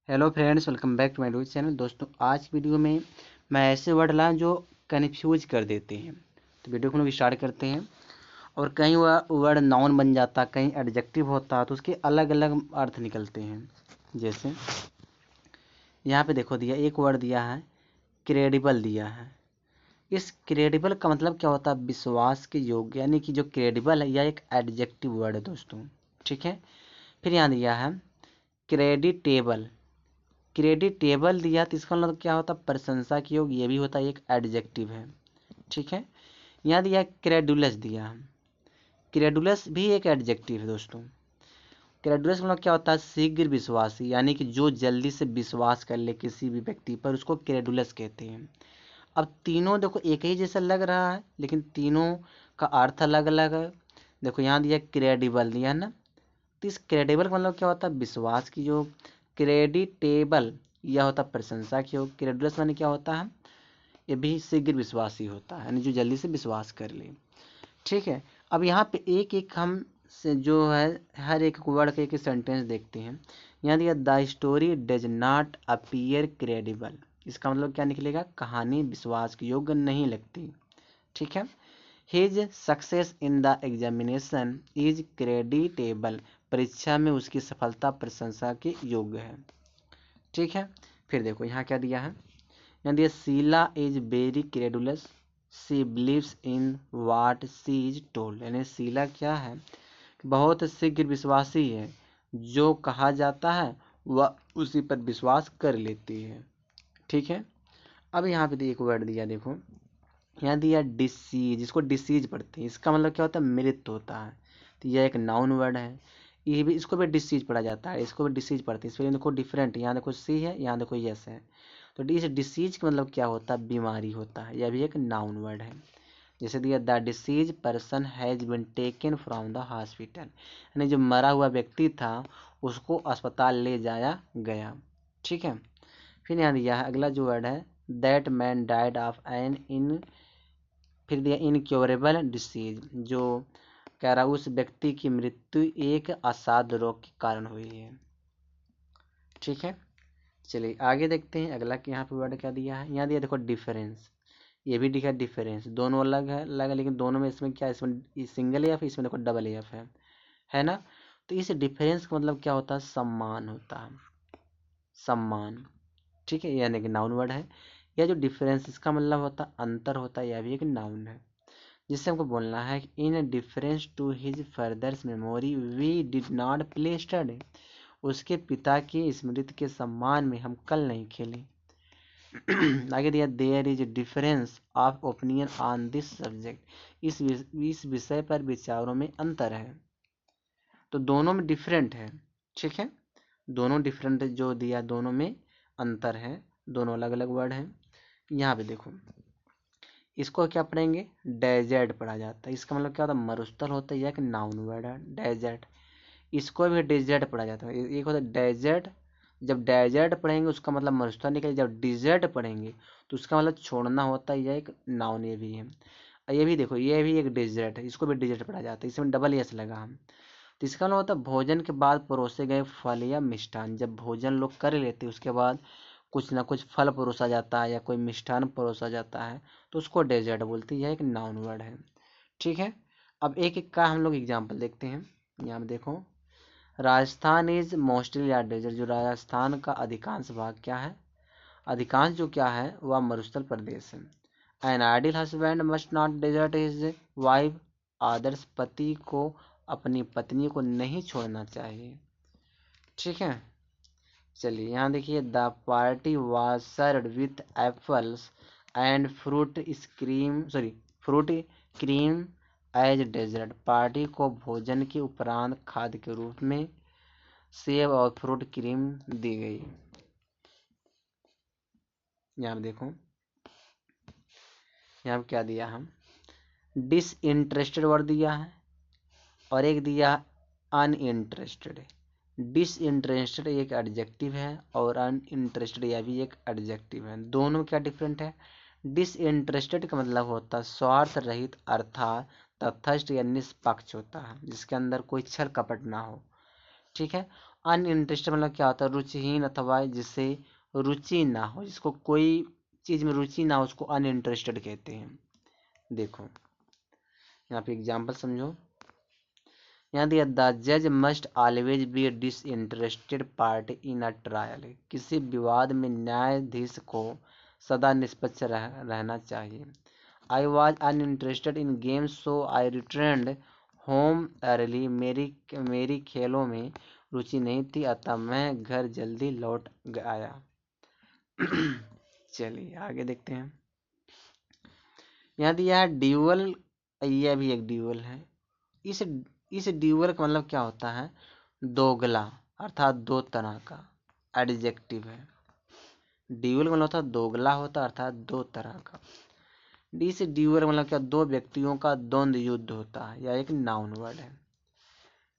Hello friends, welcome back to my YouTube channel. दोस्तों, आज की वीडियो में मैं ऐसे वर्ड लाया जो कन्फ्यूज कर देते हैं। तो वीडियो को हम लोग स्टार्ट करते हैं। और कहीं वह वर्ड नाउन बन जाता, कहीं एडजेक्टिव होता, तो उसके अलग अलग अर्थ निकलते हैं। जैसे यहाँ पे देखो, दिया एक वर्ड दिया है क्रेडिबल दिया है। इस क्रेडिबल का मतलब क्या होता है? विश्वास के योग्य, यानी कि जो क्रेडिबल है यह एक एडजेक्टिव वर्ड है दोस्तों। ठीक है। फिर यहाँ दिया है क्रेडिटेबल। क्रेडिटेबल दिया तो इसका मतलब क्या होता है? प्रशंसा के योग्य, ये भी होता है, एक एडजेक्टिव है। ठीक है। यहाँ दिया क्रेडुलस दिया है। क्रेडुलस भी एक एडजेक्टिव है दोस्तों। क्रेडुलस का मतलब क्या होता है? शीघ्र विश्वासी, यानी कि जो जल्दी से विश्वास कर ले किसी भी व्यक्ति पर, उसको क्रेडुलस कहते हैं। अब तीनों देखो एक ही जैसा लग रहा है, लेकिन तीनों का अर्थ अलग अलग है। देखो यहाँ दिया क्रेडिबल दिया है ना, तो इस क्रेडिबल का मतलब क्या होता है? विश्वास की योग। क्रेडिटेबल यह होता है प्रशंसा की योग। क्रेडुलस माने क्या होता है? ये भी शीघ्र विश्वासी होता है, यानी जो जल्दी से विश्वास कर ले। ठीक है। अब यहाँ पे एक एक हम से जो है हर एक वर्ड के एक सेंटेंस देखते हैं। यहाँ दिया the story does not appear credible. इसका मतलब क्या निकलेगा? कहानी विश्वास के योग्य नहीं लगती। ठीक है। His success in the examination is creditable. परीक्षा में उसकी सफलता प्रशंसा के योग्य है। ठीक है। फिर देखो यहाँ क्या दिया है। यहाँ दिया Sheela is very credulous, she believes in what she is told. यानी शीला क्या है? बहुत शीघ्र विश्वासी है, जो कहा जाता है वह उसी पर विश्वास कर लेती है। ठीक है। अब यहाँ पे एक वर्ड दिया, देखो यहाँ दिया डिसीज। इसको डिसीज पढ़ते हैं, इसका मतलब क्या होता है? मृत्यु होता है। तो यह एक नाउन वर्ड है। ये भी, इसको भी डिसीज पढ़ा जाता है, इसको भी डिसीज पढ़ते हैं। इसमें देखो डिफरेंट, यहाँ देखो सी है, यहाँ देखो यस है। तो इस डिसीज का मतलब क्या होता है? बीमारी होता है। यह भी एक नाउन वर्ड है। जैसे दिया the disease person has been taken from the hospital, यानी जो मरा हुआ व्यक्ति था उसको अस्पताल ले जाया गया। ठीक है। फिर यहाँ दिया है अगला जो वर्ड है that man died of an inn. फिर दिया इनक्योरेबल डिसीज, जो कह रहा उस व्यक्ति की मृत्यु एक असाध्य रोग के कारण हुई है। ठीक है। चलिए आगे देखते हैं अगला कि यहाँ पे वर्ड क्या दिया है। यहाँ दिया देखो डिफरेंस। ये भी दिखा डिफरेंस, दोनों अलग है, लेकिन दोनों में इसमें क्या, इसमें सिंगल एफ, इसमें देखो डबल एफ है ना। तो इस डिफरेंस का मतलब क्या होता है? सम्मान होता है, सम्मान। ठीक है, यानी कि नाउन वर्ड है। यह जो डिफरेंस, इसका मतलब होता है अंतर होता है, यह भी एक नाउन है। जिससे हमको बोलना है in deference to his father's memory we did not play study. उसके पिता की स्मृति के सम्मान में हम कल नहीं खेले। आगे दिया there is difference of opinion on this subject. इस विषय पर विचारों में अंतर है। तो दोनों में डिफरेंट है। ठीक है। दोनों डिफरेंट जो दिया, दोनों में अंतर है, दोनों अलग अलग वर्ड हैं। यहाँ पे देखो, इसको क्या पढ़ेंगे? डेजर्ट पढ़ा जाता है। इसका मतलब क्या होता है? मरुस्थल होता है, यह एक नाउन वर्ड है डेजर्ट। इसको भी डेजर्ट पढ़ा जाता है। एक होता है डेजर्ट। जब डेजर्ट पढ़ेंगे उसका मतलब मरुस्थल निकले, जब डिजर्ट पढ़ेंगे तो उसका मतलब छोड़ना होता है, यह एक नाउन ये भी है। ये भी देखो, ये भी एक डिजर्ट है, इसको भी डिजर्ट पढ़ा जाता है, इसमें डबल एस लगा हम। तो इसका मतलब होता है भोजन के बाद परोसे गए फल या मिष्ठान। जब भोजन लोग कर लेते उसके बाद कुछ ना कुछ फल परोसा जाता है या कोई मिष्ठान परोसा जाता है, तो उसको डेजर्ट बोलते हैं। यह एक नाउन वर्ड है। ठीक है। अब एक एक का हम लोग एग्जाम्पल देखते हैं। यहाँ पे देखो, राजस्थान इज मोस्टली या डेजर्ट। जो राजस्थान का अधिकांश भाग क्या है? अधिकांश जो क्या है वह मरुस्थल प्रदेश है। An ideal husband must not desert his wife. आदर्श पति को अपनी पत्नी को नहीं छोड़ना चाहिए। ठीक है। चलिए यहाँ देखिए the party was served with apples and fruit cream as dessert. Party को भोजन के उपरांत खाद्य के रूप में सेब और फ्रूट क्रीम दी गई। यहाँ देखो, यहाँ क्या दिया हम? डिसइंटरेस्टेड वर्ड दिया है, और एक दिया अनइंटरेस्टेड। डिसइंटरेस्टेड एक एडजेक्टिव है और अनइंटरेस्टेड यह भी एक एडजेक्टिव है। दोनों क्या डिफरेंट है? डिसइंटरेस्टेड का मतलब होता है स्वार्थ रहित, अर्थात तटस्थ या निष्पक्ष होता है, जिसके अंदर कोई छल कपट ना हो। ठीक है। अनइंटरेस्टेड मतलब क्या होता है, रुचिहीन अथवा जिससे रुचि ना हो, जिसको कोई चीज में रुचि ना हो उसको अनइंटरेस्टेड कहते हैं। देखो यहाँ पे एग्जाम्पल समझो। यहाँ दिया द जज must always be disinterested party in a trial. किसी विवाद में न्यायाधीश को सदा निष्पक्ष रहना चाहिए। I was uninterested in game so I returned home early. मेरी खेलों में रुचि नहीं थी अतः मैं घर जल्दी लौट आया। चलिए आगे देखते हैं। यहाँ दिया है ड्यूअल, यह भी एक ड्यूअल है। इस इस ड्यूअल का मतलब क्या होता है, दोगला अर्थात दो तरह का एडजेक्टिव है। ड्यूअल मतलब होता है दोगला होता है अर्थात दो तरह का। इस ड्यूअल मतलब क्या, दो व्यक्तियों का द्वंद्व युद्ध होता है, या एक नाउन वर्ड है।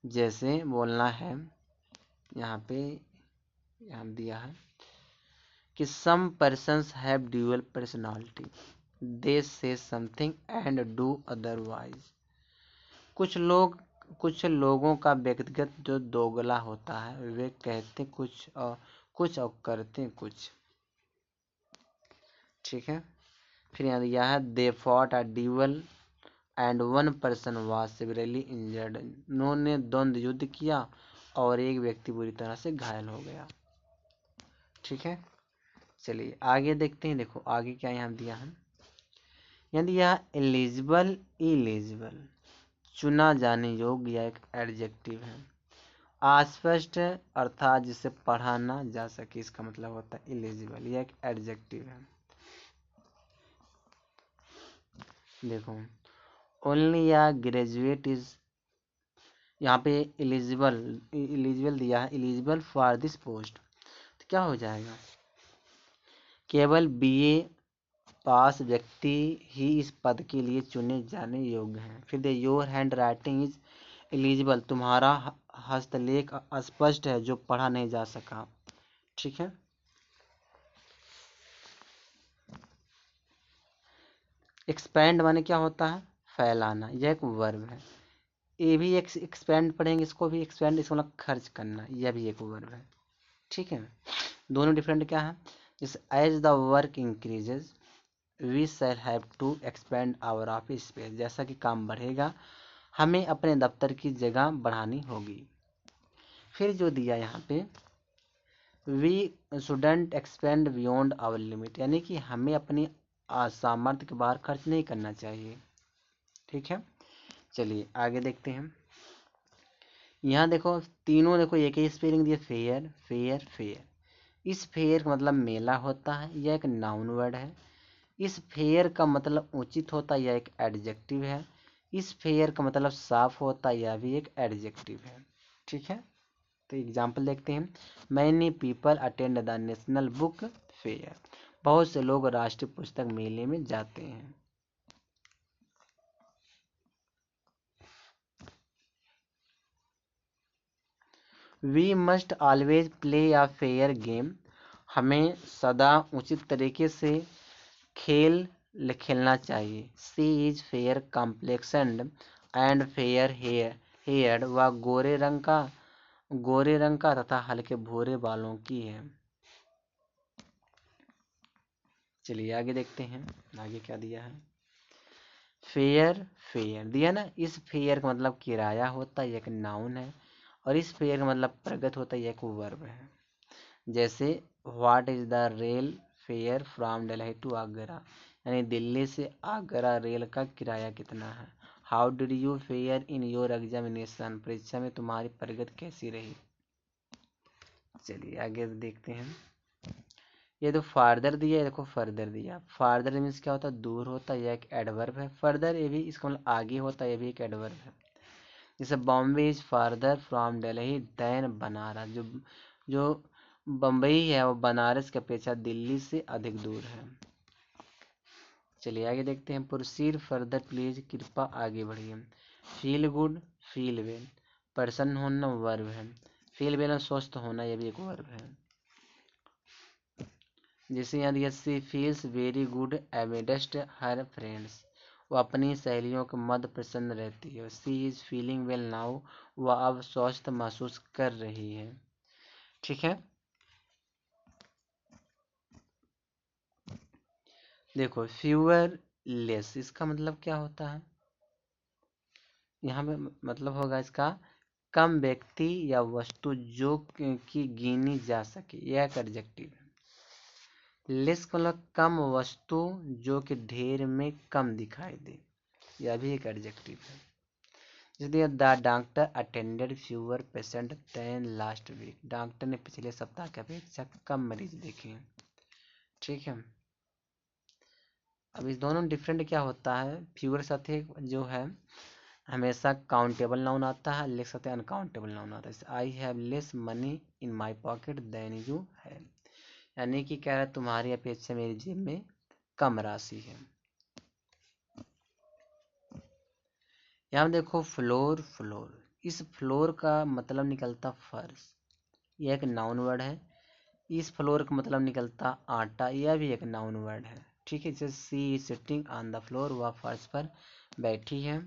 जैसे बोलना है यहाँ पे, यहाँ दिया है कि some persons have dual personality, they say something and do otherwise. कुछ लोगों का व्यक्तिगत जो दोगला होता है, वे कहते कुछ और करते कुछ। ठीक है। फिर यहाँ दिया है they fought a dual and one person was severely injured. उन्होंने द्वंद्व युद्ध किया और एक व्यक्ति बुरी तरह से घायल हो गया। ठीक है। चलिए आगे देखते हैं। देखो आगे क्या यहाँ दिया है। यहाँ दिया एलिजिबल, इलिजिबल चुना जाने योग्य या एक एडजेक्टिव है। अस्पष्ट अर्थात जिसे पढ़ा ना जा सके, इसका मतलब होता है इलिजिबल, यह एक एडजेक्टिव है। देखो ओनली या ग्रेजुएट इज, यहाँ पे इलिजिबल दिया है, इलिजिबल फॉर दिस पोस्ट, तो क्या हो जाएगा, केवल बीए पास व्यक्ति ही इस पद के लिए चुने जाने योग्य हैं। फिर they your handwriting is eligible, तुम्हारा हस्तलेख अस्पष्ट है जो पढ़ा नहीं जा सका। ठीक है। एक्सपैंड माने क्या होता है, फैलाना, यह एक वर्ब है। ये भी एक एक्सपैंड पढ़ेंगे, इसको भी एक्सपैंड, इसको मतलब खर्च करना, यह भी एक वर्ब है। ठीक है। दोनों डिफरेंट क्या है, जैसे as the work increases we shall have to expand our office space. जैसा कि काम बढ़ेगा हमें अपने दफ्तर की जगह बढ़ानी होगी। फिर जो दिया यहाँ पे we shouldn't expend beyond our limit, यानी कि हमें अपनी सामर्थ्य के बाहर खर्च नहीं करना चाहिए। ठीक है। चलिए आगे देखते हैं। यहाँ देखो तीनों, देखो एक ही स्पेलिंग दिया, फेयर फेयर फेयर। इस फेयर का मतलब मेला होता है, यह एक नाउन वर्ड है। इस फेयर का मतलब उचित होता है, यह एक एडजेक्टिव है। इस फेयर का मतलब साफ होता है, यह भी एक एडजेक्टिव है। ठीक है। तो एग्जाम्पल देखते हैं। Many people attend the national book fair, बहुत से लोग राष्ट्रीय पुस्तक मेले में जाते हैं। We must always play a fair game, हमें सदा उचित तरीके से खेल खेलना चाहिए। She is fair complexioned and fair haired, वह गोरे रंग का तथा हल्के भूरे बालों की है। चलिए आगे देखते हैं, आगे क्या दिया है। फेयर फेयर दिया ना, इस फेयर का मतलब किराया होता है, एक नाउन है। और इस फेयर का मतलब प्रगत होता है, एक वर्ब है। जैसे what is the rail fare from Delhi to Agra, यानी दिल्ली से आगरा रेल का किराया कितना है। How did you fare in your examination, परीक्षा में तुम्हारी प्रगति कैसी रही। चलिए आगे देखते हैं। ये तो फार्दर दिया है, देखो फर्दर दिया। फार्दर मीन्स क्या होता है, दूर होता है, यह एक एडवर्ब है। फर्दर ये भी इसका मतलब आगे होता है, ये भी एक एडवर्ब है। जैसे Bombay is farther from Delhi than Banaras, जो बम्बई है वो बनारस की अपेक्षा दिल्ली से अधिक दूर है। चलिए आगे देखते हैं। प्रोसीड फर्दर प्लीज, कृपा आगे बढ़िए। फील गुड फील वेल, प्रसन्न होना वर्ब है। फील वेल स्वस्थ होना, यह भी एक वर्ब है। जैसे यहाँ दिया she feels very good amidst her friends, वो अपनी सहेलियों के मध्य प्रसन्न रहती है। She is feeling well now, वह अब स्वस्थ महसूस कर रही है। ठीक है। देखो फ्यूअर लेस, इसका मतलब क्या होता है, यहाँ पे मतलब होगा इसका कम व्यक्ति या वस्तु जो कि गिनी जा सके, यह एक एडजेक्टिव है। लेस का मतलब कम वस्तु जो कि ढेर में कम दिखाई दे, यह भी एक एडजेक्टिव है। इसलिए the doctor attended fewer patient than last week, doctor ने पिछले सप्ताह की अपेक्षा कम मरीज देखे हैं। ठीक है। अब इस दोनों डिफरेंट क्या होता है, फ्यूअर साथ जो है हमेशा काउंटेबल नाउन आता है, लेस साथ अनकाउंटेबल नाउन आता है। I have less money in my pocket than you have, यानी कि कह रहा है तुम्हारी अपेक्षा मेरी जेब में कम राशि है। यहाँ देखो फ्लोर, फ्लोर, इस फ्लोर का मतलब निकलता फर्श, यह एक नाउन वर्ड है। इस फ्लोर का मतलब निकलता आटा, यह भी एक नाउन वर्ड है। ठीक है। जैसे she sitting on the floor, वह फर्श पर बैठी है।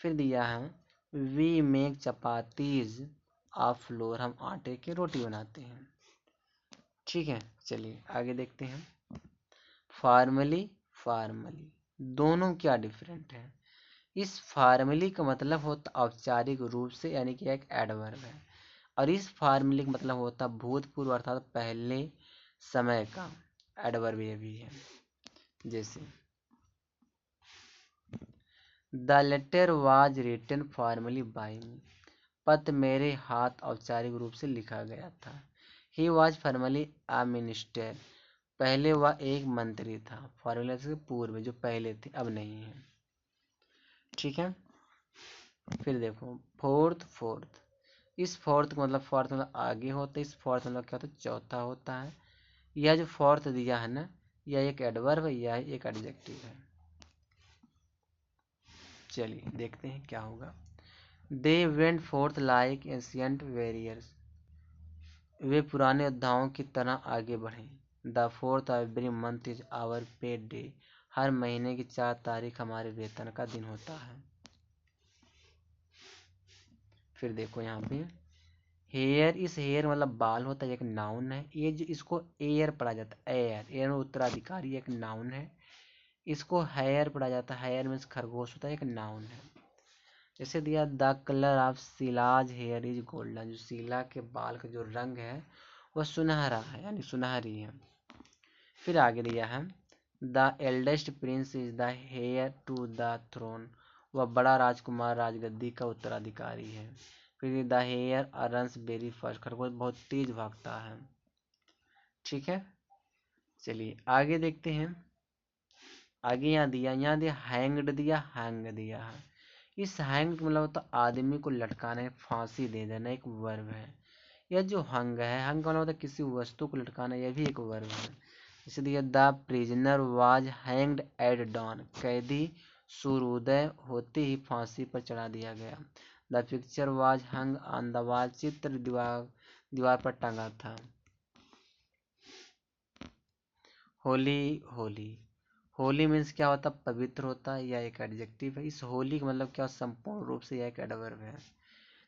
फिर दिया है we make chapatis of flour, हम आटे की रोटी बनाते हैं। ठीक है। चलिए आगे देखते हैं। फॉर्मली, फॉर्मली, दोनों क्या डिफरेंट है। इस फॉर्मली का मतलब होता औपचारिक रूप से, यानी कि एक एडवर्ब है, और इस फॉर्मली का मतलब होता भूतपूर्व अर्थात पहले समय का एडवर्ब ये भी है। जैसे the letter was written formally by me, पत्र मेरे हाथ औपचारिक रूप से लिखा गया था। He was formerly a minister, पहले वह एक मंत्री था, फॉर्मूला से पूर्व जो पहले थे अब नहीं है। ठीक है। फिर देखो फोर्थ, फोर्थ, इस फोर्थ का मतलब फोर्थ मतलब आगे होता है, इस फोर्थ मतलब क्या होता है, चौथा होता है। यह जो फोर्थ दिया है ना, यह एक एडवर्ब है, यह एक एडजेक्टिव है। चलिए देखते हैं क्या होगा। They went forth like ancient warriors, वे पुराने योद्धाओं की तरह आगे बढ़े। The fourth of every month is our pay day, हर महीने की 4 तारीख हमारे वेतन का दिन होता है। फिर देखो यहाँ पे हेयर, इस हेयर मतलब बाल होता है, एक नाउन है। ये जो इसको एयर पढ़ा जाता है, एयर, एयर उत्तराधिकारी एक नाउन है। इसको हेयर पढ़ा जाता है, हेयर मीन्स खरगोश होता है, एक नाउन है। जैसे दिया the colour of Sheela's here is golden, जो शीला के बाल का जो रंग है वह सुनहरा है, यानी सुनहरी है। फिर आगे दिया है the eldest prince is the heir to the throne, वह बड़ा राजकुमार राजगद्दी का उत्तराधिकारी है। फिर the hare runs very fast, खरगोश बहुत तेज भागता है। ठीक है। चलिए आगे देखते हैं। आगे यहाँ दिया हैंग्ड, दिया हैंग दिया है। इस हैंग मतलब होता आदमी को लटकाना, फांसी दे देना, एक वर्ब है। यह जो हंग है, हंग का मतलब होता किसी वस्तु को लटकाना, यह भी एक वर्ब है। जैसे दिया the prisoner was hanged at dawn, कैदी सूर्योदय होते ही फांसी पर चढ़ा दिया गया। The picture was hung on the wall, चित्र दीवार पर टंगा था। होली, होली, होली मीन्स क्या होता है, पवित्र होता है, यह एक एडजेक्टिव है। इस होली का मतलब क्या, संपूर्ण रूप से यह एक एडवर्ब है।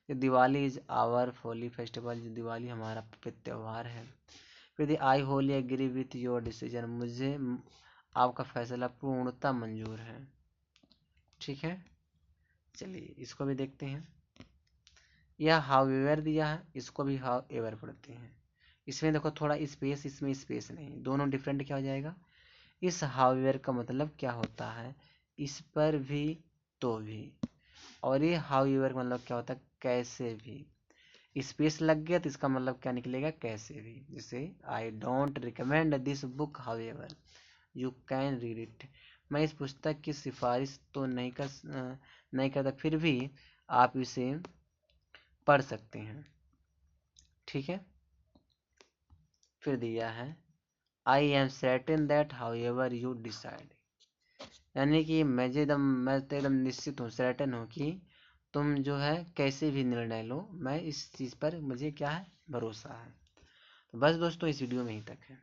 ये Diwali is our holy festival, जो दिवाली हमारा पवित्र त्यौहार है। फिर I wholly agree with your decision, मुझे आपका फैसला पूर्णतः मंजूर है। ठीक है। चलिए इसको भी देखते हैं। यह हाउएवर दिया है, इसको भी हाउएवर पढ़ते हैं। इसमें देखो थोड़ा स्पेस, इसमें स्पेस नहीं, दोनों डिफरेंट क्या हो जाएगा। इस हाउएवर का मतलब क्या होता है, इस पर भी, तो भी, और ये हाउएवर का मतलब क्या होता है, कैसे भी। स्पेस लग गया तो इसका मतलब क्या निकलेगा, कैसे भी। जैसे I don't recommend this book however you can read it, मैं इस पुस्तक की सिफारिश तो नहीं करता, फिर भी आप इसे पढ़ सकते हैं। ठीक है। फिर दिया है I am certain that however you decide, यानी कि मैं तो एकदम निश्चित हूँ, सर्टेन हूँ कि तुम जो है कैसे भी निर्णय लो, मैं इस चीज़ पर मुझे क्या है, भरोसा है। तो बस दोस्तों इस वीडियो में ही तक है।